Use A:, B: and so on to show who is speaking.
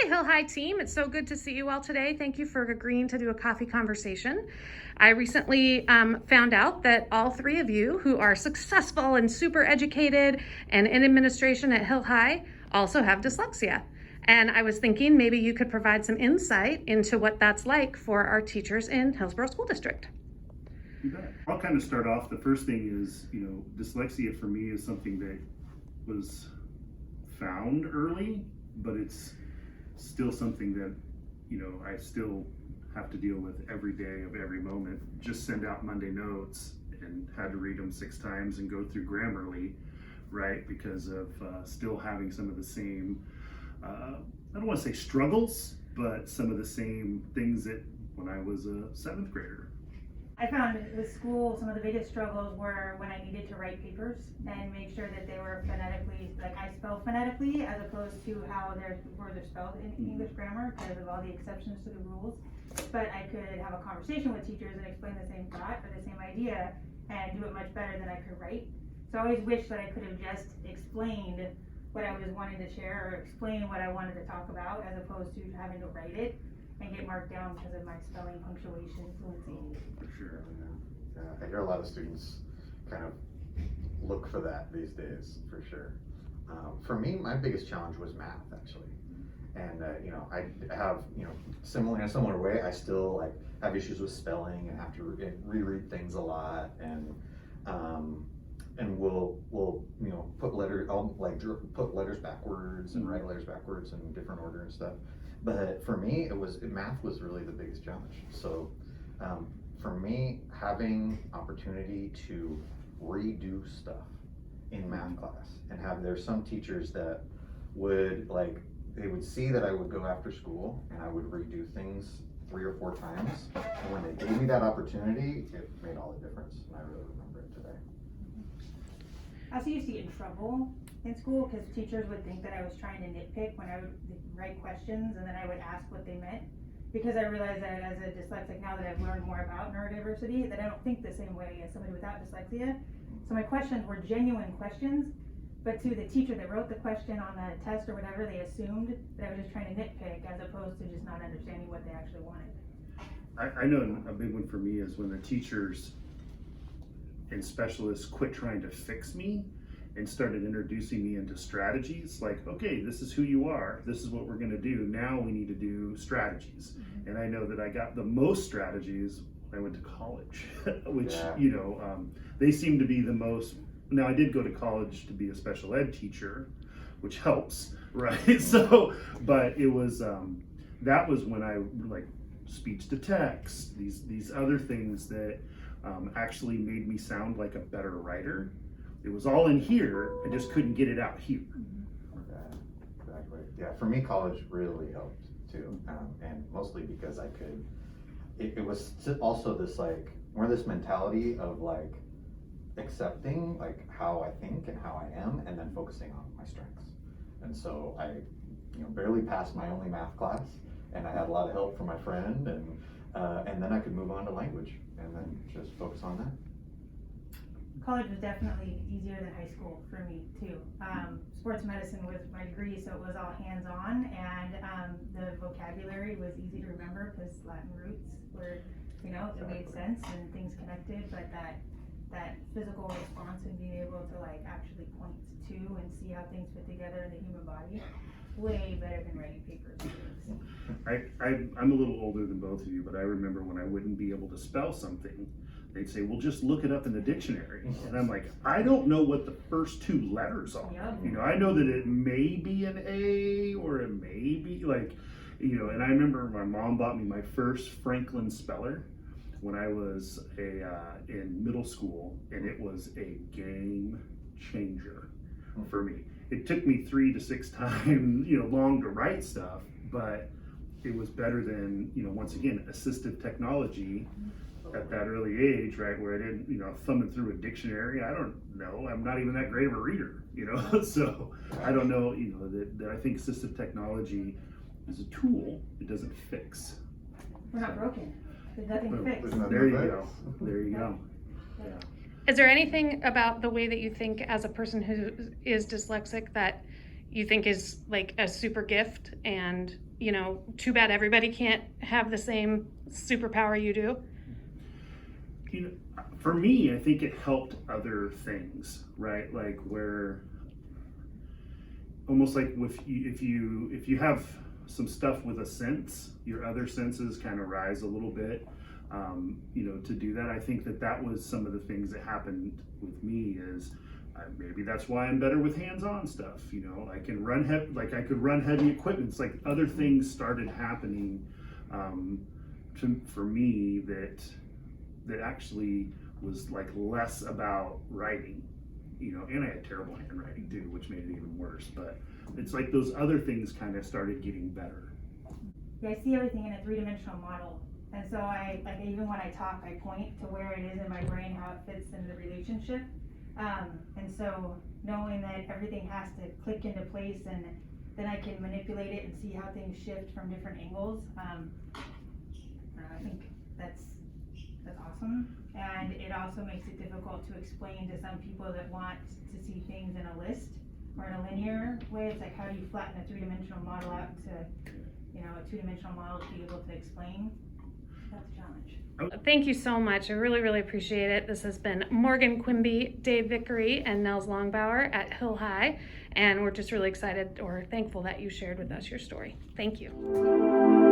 A: Hi, Hill High team. It's so good to see you all today. Thank you for agreeing to do a coffee conversation. I recently found out that all three of you who are successful and super educated and in administration at Hill High also have dyslexia. And I was thinking maybe you could provide some insight into what that's like for our teachers in Hillsborough School District.
B: You bet. I'll kind of start off. The first thing is, dyslexia for me is something that was found early, but it's still something that, I still have to deal with every day of every moment. Just send out Monday notes and had to read them 6 times and go through Grammarly, right? Because of still having some of the same, I don't want to say struggles, but some of the same things that when I was a 7th grader.
C: I found with school, some of the biggest struggles were when I needed to write papers and make sure that they were phonetically, like I spell phonetically as opposed to how their words are spelled in English grammar because of all the exceptions to the rules. But I could have a conversation with teachers and explain the same thought or the same idea and do it much better than I could write. So I always wish that I could have just explained what I was wanting to share or explain what I wanted to talk about as opposed to having to write it and get marked down because of my spelling, punctuation, fluency.
B: For sure.
D: Yeah, I hear a lot of students kind of look for that these days, for sure. For me, my biggest challenge was math, actually. And I have, in a similar way, I still have issues with spelling and have to reread things a lot, and we'll put letters, put letters backwards and write letters backwards in different order and stuff. But for me, math was really the biggest challenge. So for me, having opportunity to redo stuff in math class and there's some teachers that would they would see that I would go after school and I would redo things 3 or 4 times. And when they gave me that opportunity, it made all the difference. And I really remember it today.
C: I also used to get in trouble in school because teachers would think that I was trying to nitpick when I would write questions and then I would ask what they meant. Because I realized that as a dyslexic, now that I've learned more about neurodiversity, that I don't think the same way as somebody without dyslexia. So my questions were genuine questions, but to the teacher that wrote the question on the test or whatever, they assumed that I was just trying to nitpick as opposed to just not understanding what they actually wanted.
B: I know a big one for me is when the teachers and specialists quit trying to fix me and started introducing me into strategies. Like, okay, this is who you are, this is what we're going to do, now we need to do strategies. And I know that I got the most strategies when I went to college, which they seem to be the most. Now I did go to college to be a special ed teacher, which helps, right? So but it was that was when I speech to text, these other things that actually made me sound like a better writer. It was all in here, I just couldn't get it out here.
D: Exactly. Yeah, for me, college really helped too, and mostly because I could. It was also this more this mentality of accepting how I think and how I am, and then focusing on my strengths. And so I, barely passed my only math class, and I had a lot of help from my friend, and then I could move on to language, and then just focus on that.
C: College was definitely easier than high school for me too. Sports medicine was my degree, so it was all hands-on, and the vocabulary was easy to remember because Latin roots were, it made sense and things connected, but that physical response and being able to actually point to and see how things fit together in the human body, way better than writing papers.
B: I'm a little older than both of you, but I remember when I wouldn't be able to spell something, they'd say, well, just look it up in the dictionary. And I'm like, I don't know what the first 2 letters are. Yep. I know that it may be an A or it may be and I remember my mom bought me my first Franklin speller when I was in middle school, and it was a game changer for me. It took me 3 to 6 times, long to write stuff, but it was better than, once again, assistive technology at that early age, right, where I didn't, thumbing through a dictionary. I don't know. I'm not even that great of a reader, so I don't know, that I think assistive technology is a tool. It doesn't fix.
C: We're not broken. There's nothing to fix.
B: There you go. There you go. Yeah.
A: Is there anything about the way that you think as a person who is dyslexic that you think is like a super gift, and you know, too bad everybody can't have the same superpower you do?
B: You know, for me, I think it helped other things, right? Like where almost like if you have some stuff with a sense, your other senses kind of rise a little bit. You know, to do that, I think that was some of the things that happened with me. Is maybe that's why I'm better with hands-on stuff. You know, I can run like I could run heavy equipment. It's like other things started happening for me that actually was like less about writing. You know, and I had terrible handwriting too, which made it even worse. But it's like those other things kind of started getting better.
C: Yeah, I see everything in a three-dimensional model. And so I, like, even when I talk, I point to where it is in my brain, how it fits into the relationship. And so knowing that everything has to click into place, and then I can manipulate it and see how things shift from different angles. I think that's awesome. And it also makes it difficult to explain to some people that want to see things in a list or in a linear way. It's like, how do you flatten a three-dimensional model out to, you know, a two-dimensional model to be able to explain? That's a challenge.
A: Thank you so much. I really, really appreciate it. This has been Morgan Quimby, Dave Vickery, and Nels Longbauer at Hill High, and we're just really excited or thankful that you shared with us your story. Thank you.